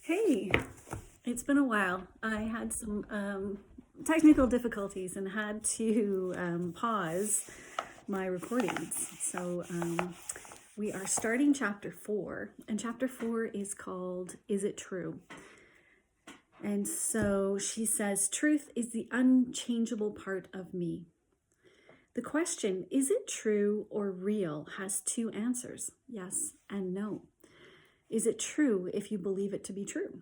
Hey, it's been a while. I had some technical difficulties and had to pause my recordings. So we are starting chapter 4, and chapter 4 is called Is It True? And so she says, truth is the unchangeable part of me. The question, is it true or real, has two answers, yes and no. Is it true if you believe it to be true?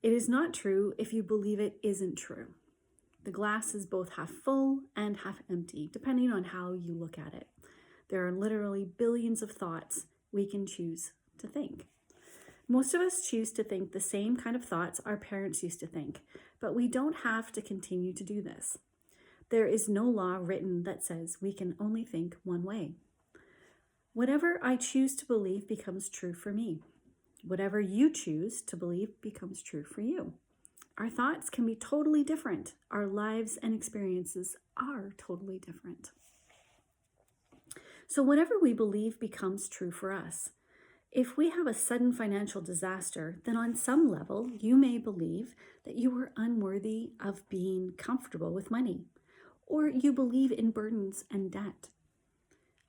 It is not true if you believe it isn't true. The glass is both half full and half empty, depending on how you look at it. There are literally billions of thoughts we can choose to think. Most of us choose to think the same kind of thoughts our parents used to think, but we don't have to continue to do this. There is no law written that says we can only think one way. Whatever I choose to believe becomes true for me. Whatever you choose to believe becomes true for you. Our thoughts can be totally different. Our lives and experiences are totally different. So whatever we believe becomes true for us. If we have a sudden financial disaster, then on some level, you may believe that you are unworthy of being comfortable with money, or you believe in burdens and debt.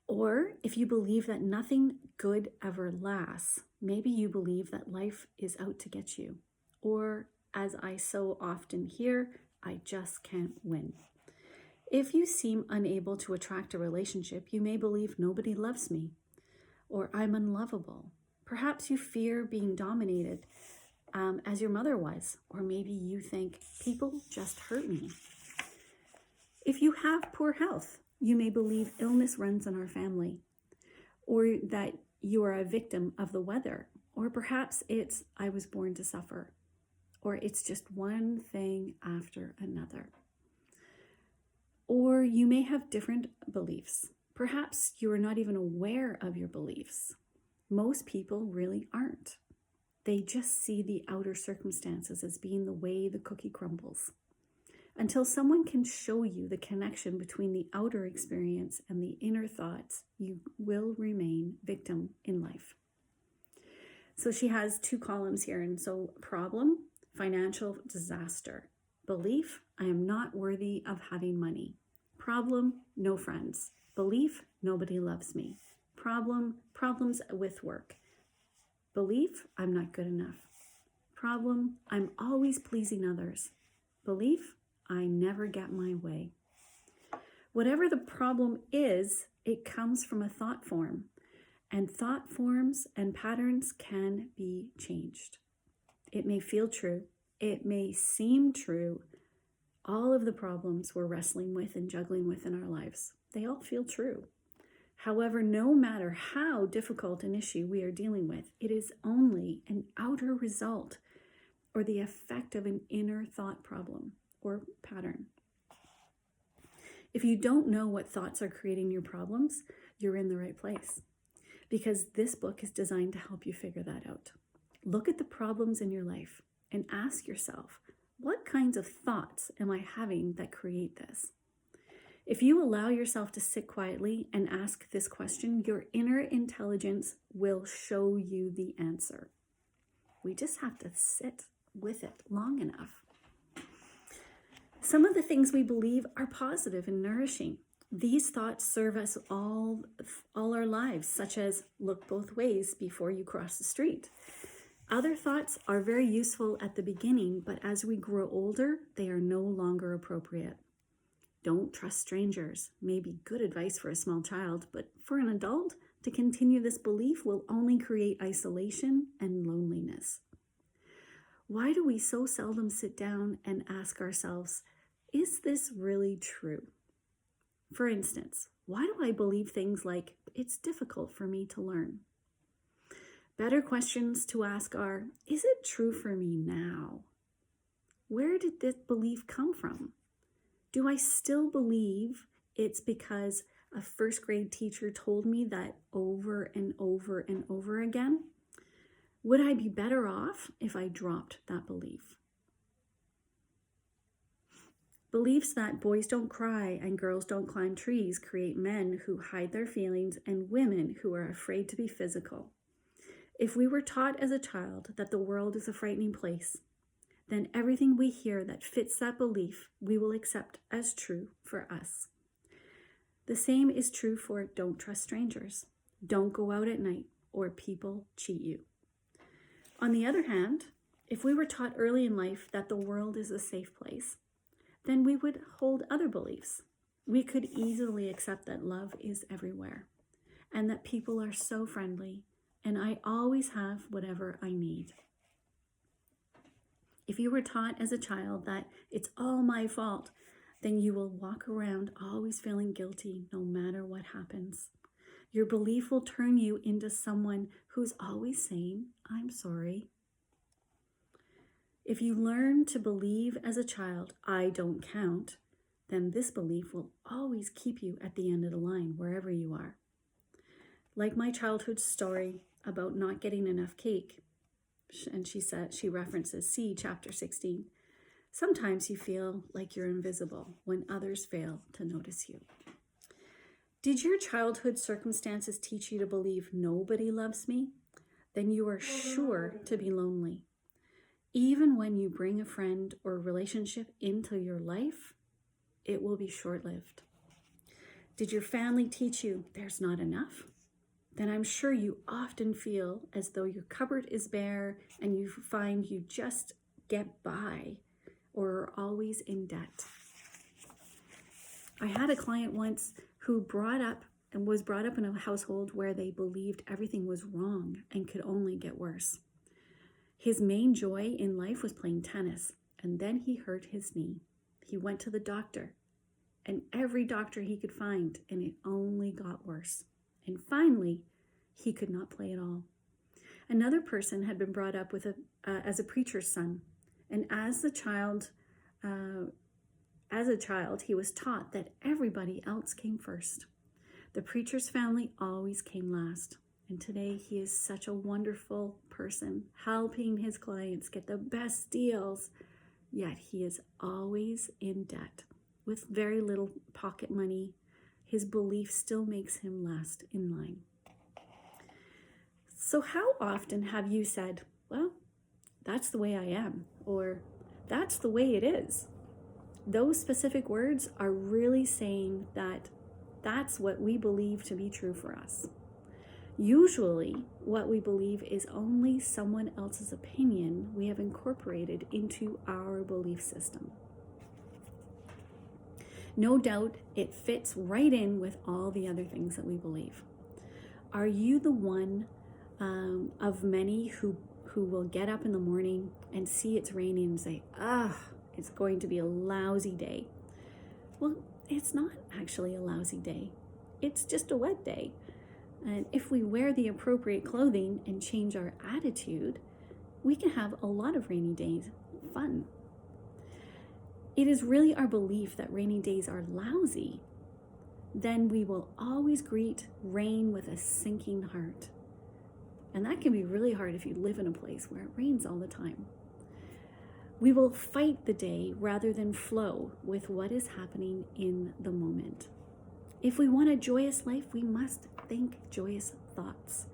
Or if you believe that nothing good ever lasts, maybe you believe that life is out to get you. Or, as I so often hear, I just can't win. If you seem unable to attract a relationship, you may believe nobody loves me, or I'm unlovable. Perhaps you fear being dominated as your mother was, or maybe you think people just hurt me. If you have poor health, you may believe illness runs in our family, or that you are a victim of the weather, or perhaps it's I was born to suffer, or it's just one thing after another. Or you may have different beliefs. Perhaps you are not even aware of your beliefs. Most people really aren't. They just see the outer circumstances as being the way the cookie crumbles. Until someone can show you the connection between the outer experience and the inner thoughts, you will remain victim in life. So she has two columns here. And so problem, financial disaster. Belief, I am not worthy of having money. Problem, no friends. Belief, nobody loves me. Problem, problems with work. Belief, I'm not good enough. Problem, I'm always pleasing others. Belief, I never get my way. Whatever the problem is, it comes from a thought form, and thought forms and patterns can be changed. It may feel true. It may seem true. All of the problems we're wrestling with and juggling with in our lives, they all feel true. However, no matter how difficult an issue we are dealing with, it is only an outer result or the effect of an inner thought problem or pattern. If you don't know what thoughts are creating your problems, you're in the right place, because this book is designed to help you figure that out. Look at the problems in your life and ask yourself, what kinds of thoughts am I having that create this? If you allow yourself to sit quietly and ask this question, your inner intelligence will show you the answer. We just have to sit with it long enough. Some of the things we believe are positive and nourishing. These thoughts serve us all our lives, such as look both ways before you cross the street. Other thoughts are very useful at the beginning, but as we grow older, they are no longer appropriate. Don't trust strangers. Maybe good advice for a small child, but for an adult, to continue this belief will only create isolation and loneliness. Why do we so seldom sit down and ask ourselves, is this really true? For instance, why do I believe things like, it's difficult for me to learn? Better questions to ask are, is it true for me now? Where did this belief come from? Do I still believe it's because a first grade teacher told me that over and over and over again? Would I be better off if I dropped that belief? Beliefs that boys don't cry and girls don't climb trees create men who hide their feelings and women who are afraid to be physical. If we were taught as a child that the world is a frightening place, then everything we hear that fits that belief we will accept as true for us. The same is true for don't trust strangers, don't go out at night, or people cheat you. On the other hand, if we were taught early in life that the world is a safe place, then we would hold other beliefs. We could easily accept that love is everywhere and that people are so friendly and I always have whatever I need. If you were taught as a child that it's all my fault, then you will walk around always feeling guilty no matter what happens. Your belief will turn you into someone who's always saying, I'm sorry. If you learn to believe as a child, I don't count, then this belief will always keep you at the end of the line, wherever you are. Like my childhood story about not getting enough cake, and she references chapter 16. Sometimes you feel like you're invisible when others fail to notice you. Did your childhood circumstances teach you to believe nobody loves me? Then you are sure to be lonely. Even when you bring a friend or relationship into your life, it will be short-lived. Did your family teach you there's not enough? Then I'm sure you often feel as though your cupboard is bare and you find you just get by or are always in debt. I had a client once who was brought up in a household where they believed everything was wrong and could only get worse. His main joy in life was playing tennis, and then he hurt his knee. He went to the doctor, and every doctor he could find, and it only got worse. And finally, he could not play at all. Another person had been brought up as a preacher's son, and as a child, he was taught that everybody else came first. The preacher's family always came last. And today he is such a wonderful person, helping his clients get the best deals. Yet he is always in debt with very little pocket money. His belief still makes him last in line. So how often have you said, well, that's the way I am, or that's the way it is? Those specific words are really saying that that's what we believe to be true for us. Usually, what we believe is only someone else's opinion we have incorporated into our belief system. No doubt, it fits right in with all the other things that we believe. Are you the one of many who will get up in the morning and see it's raining and say, it's going to be a lousy day? Well, it's not actually a lousy day. It's just a wet day. And if we wear the appropriate clothing and change our attitude, we can have a lot of rainy days fun. It is really our belief that rainy days are lousy. Then we will always greet rain with a sinking heart. And that can be really hard if you live in a place where it rains all the time. We will fight the day rather than flow with what is happening in the moment. If we want a joyous life, we must think joyous thoughts.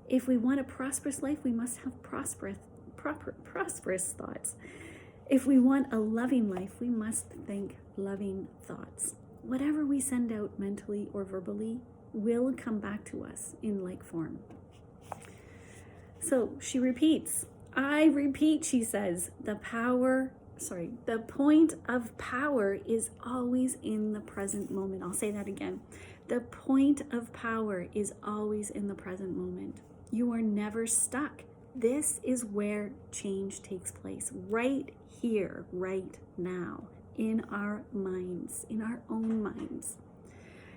If we want a prosperous life, we must have prosperous thoughts. If we want a loving life, we must think loving thoughts. Whatever we send out mentally or verbally will come back to us in like form. So she repeats, I repeat, she says, the point of power is always in the present moment. I'll say that again. The point of power is always in the present moment. You are never stuck. This is where change takes place, right here, right now, in our minds, in our own minds.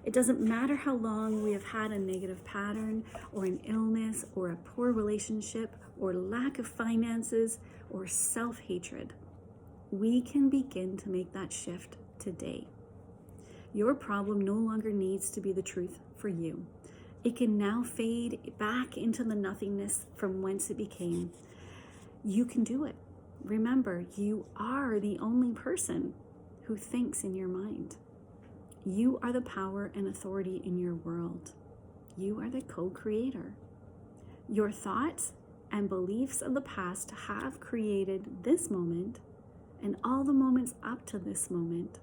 It doesn't matter how long we have had a negative pattern or an illness or a poor relationship or lack of finances or self-hatred. We can begin to make that shift today. Your problem no longer needs to be the truth for you. It can now fade back into the nothingness from whence it became. You can do it. Remember, you are the only person who thinks in your mind. You are the power and authority in your world. You are the co-creator. Your thoughts and beliefs of the past have created this moment and all the moments up to this moment.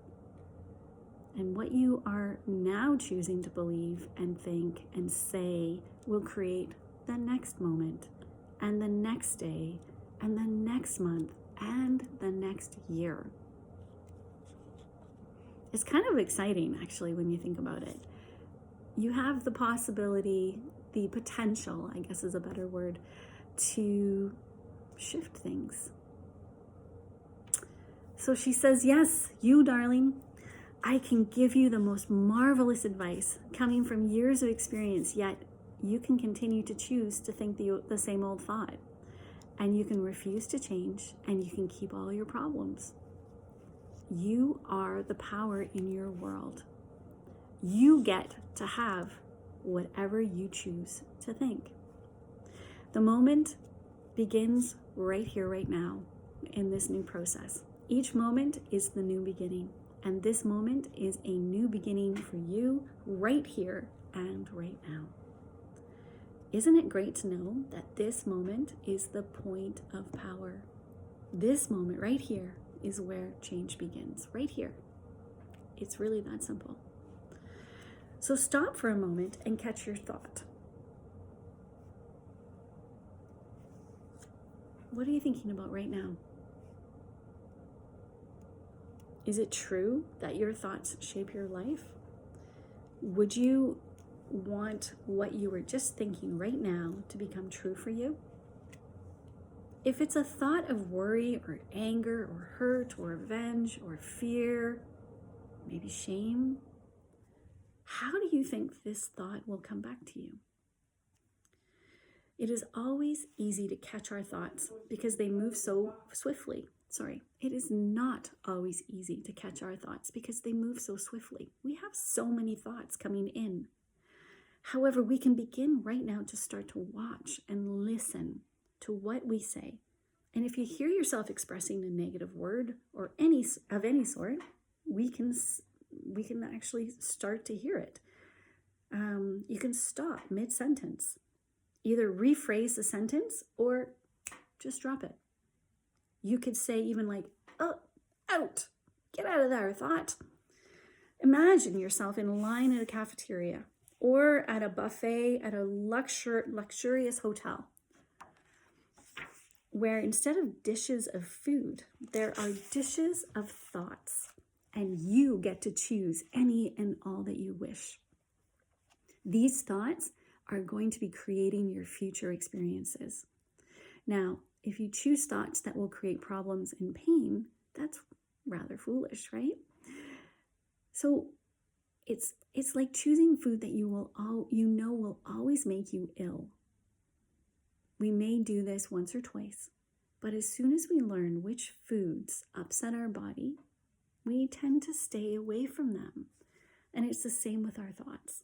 And what you are now choosing to believe and think and say will create the next moment and the next day and the next month and the next year. It's kind of exciting, actually, when you think about it. You have the possibility, the potential, I guess is a better word, to shift things. So she says, yes, you darling, I can give you the most marvelous advice coming from years of experience, yet you can continue to choose to think the same old thought. And you can refuse to change, and you can keep all your problems. You are the power in your world. You get to have whatever you choose to think. The moment begins right here, right now, in this new process. Each moment is the new beginning, and this moment is a new beginning for you right here and right now. Isn't it great to know that this moment is the point of power? This moment right here is where change begins, right here. It's really that simple. So stop for a moment and catch your thought. What are you thinking about right now? Is it true that your thoughts shape your life? Would you want what you were just thinking right now to become true for you? If it's a thought of worry or anger or hurt or revenge or fear, maybe shame, how do you think this thought will come back to you? It is always easy to catch our thoughts because they move so swiftly. It is not always easy to catch our thoughts because they move so swiftly. We have so many thoughts coming in. However, we can begin right now to start to watch and listen to what we say. And if you hear yourself expressing a negative word or any sort, we can actually start to hear it. You can stop mid-sentence. Either rephrase the sentence or just drop it. You could say even like, oh, out, get out of there, thought. Imagine yourself in line at a cafeteria or at a buffet at a luxurious hotel, where instead of dishes of food, there are dishes of thoughts, and you get to choose any and all that you wish. These thoughts are going to be creating your future experiences. Now, if you choose thoughts that will create problems and pain, that's rather foolish, right? So it's like choosing food that you will always make you ill. We may do this once or twice, but as soon as we learn which foods upset our body, we tend to stay away from them. And it's the same with our thoughts.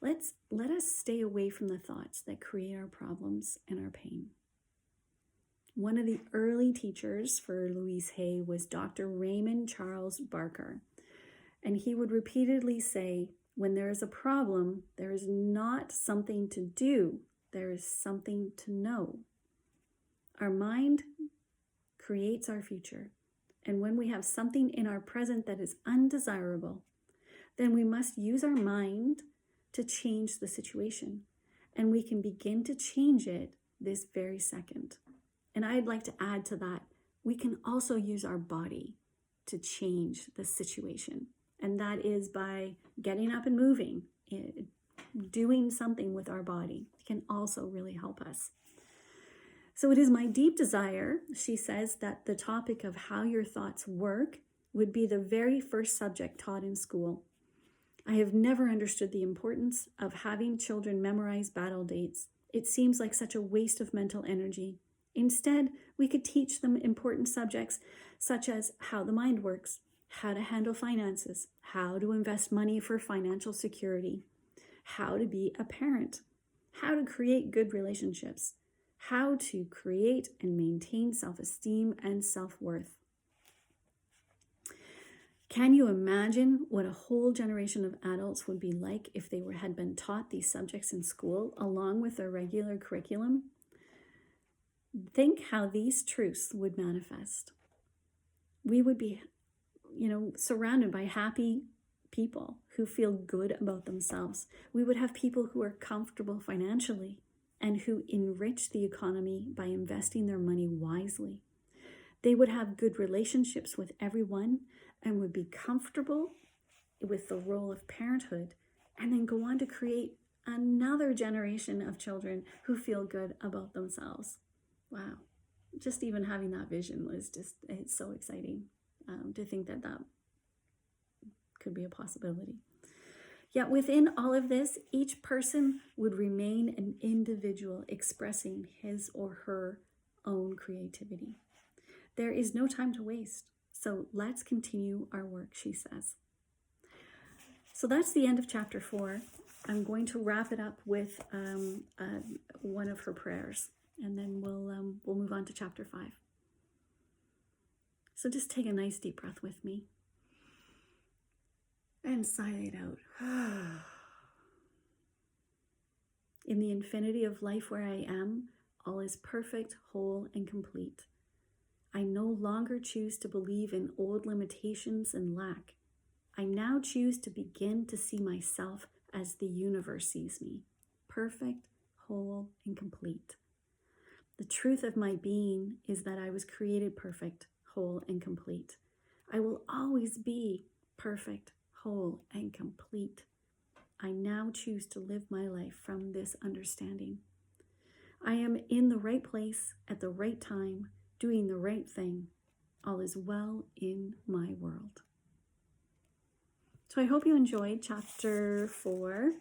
Let us stay away from the thoughts that create our problems and our pain. One of the early teachers for Louise Hay was Dr. Raymond Charles Barker. And he would repeatedly say, when there is a problem, there is not something to do, there is something to know. Our mind creates our future. And when we have something in our present that is undesirable, then we must use our mind to change the situation. And we can begin to change it this very second. And I'd like to add to that, we can also use our body to change the situation. And that is by getting up and moving, doing something with our body. It can also really help us. So it is my deep desire, she says, that the topic of how your thoughts work would be the very first subject taught in school. I have never understood the importance of having children memorize battle dates. It seems like such a waste of mental energy. Instead, we could teach them important subjects such as how the mind works, how to handle finances, how to invest money for financial security, how to be a parent, how to create good relationships, how to create and maintain self-esteem and self-worth. Can you imagine what a whole generation of adults would be like if they had been taught these subjects in school along with their regular curriculum? Think how these truths would manifest. We would be, surrounded by happy people who feel good about themselves. We would have people who are comfortable financially and who enrich the economy by investing their money wisely. They would have good relationships with everyone and would be comfortable with the role of parenthood, and then go on to create another generation of children who feel good about themselves. Wow. Just even having that vision was it's so exciting to think that could be a possibility. Yet within all of this, each person would remain an individual expressing his or her own creativity. There is no time to waste, so let's continue our work, she says. So that's the end of chapter 4. I'm going to wrap it up with one of her prayers, and then we'll move on to chapter 5. So just take a nice deep breath with me and sigh it out. In the infinity of life where I am, all is perfect, whole, and complete. I no longer choose to believe in old limitations and lack. I now choose to begin to see myself as the universe sees me, perfect, whole, and complete. The truth of my being is that I was created perfect, whole, and complete. I will always be perfect, whole, and complete. I now choose to live my life from this understanding. I am in the right place at the right time, doing the right thing. All is well in my world. So I hope you enjoyed chapter 4.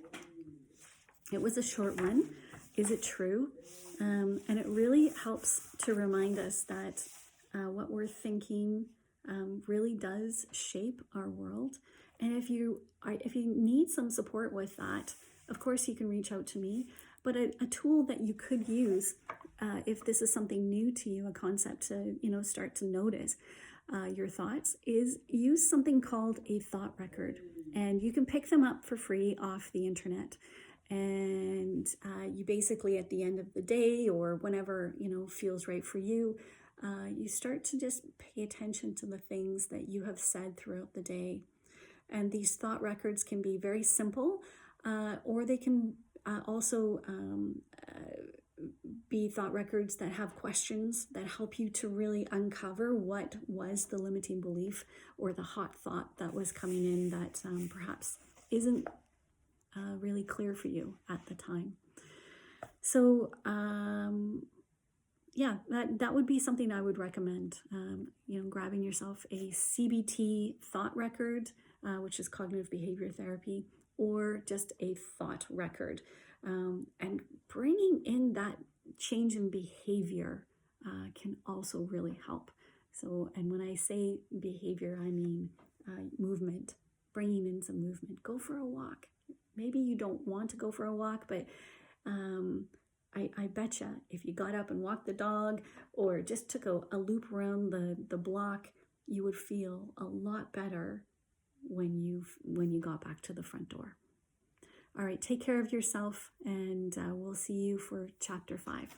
It was a short one. Is it true? And it really helps to remind us that what we're thinking really does shape our world. And if you need some support with that, of course you can reach out to me. But a tool that you could use if this is something new to you, a concept to start to notice your thoughts, is use something called a thought record. And you can pick them up for free off the internet. And you basically, at the end of the day or whenever feels right for you, you start to just pay attention to the things that you have said throughout the day. And these thought records can be very simple, or they can also be thought records that have questions that help you to really uncover what was the limiting belief or the hot thought that was coming in that perhaps isn't really clear for you at the time. So that would be something I would recommend. Grabbing yourself a CBT thought record, which is cognitive behavior therapy, or just a thought record, and bringing in that change in behavior can also really help. So, and when I say behavior, I mean movement, bringing in some movement. Go for a walk. Maybe you don't want to go for a walk, but I betcha if you got up and walked the dog or just took a loop around the block, you would feel a lot better when you got back to the front door. All right, take care of yourself, and we'll see you for chapter 5.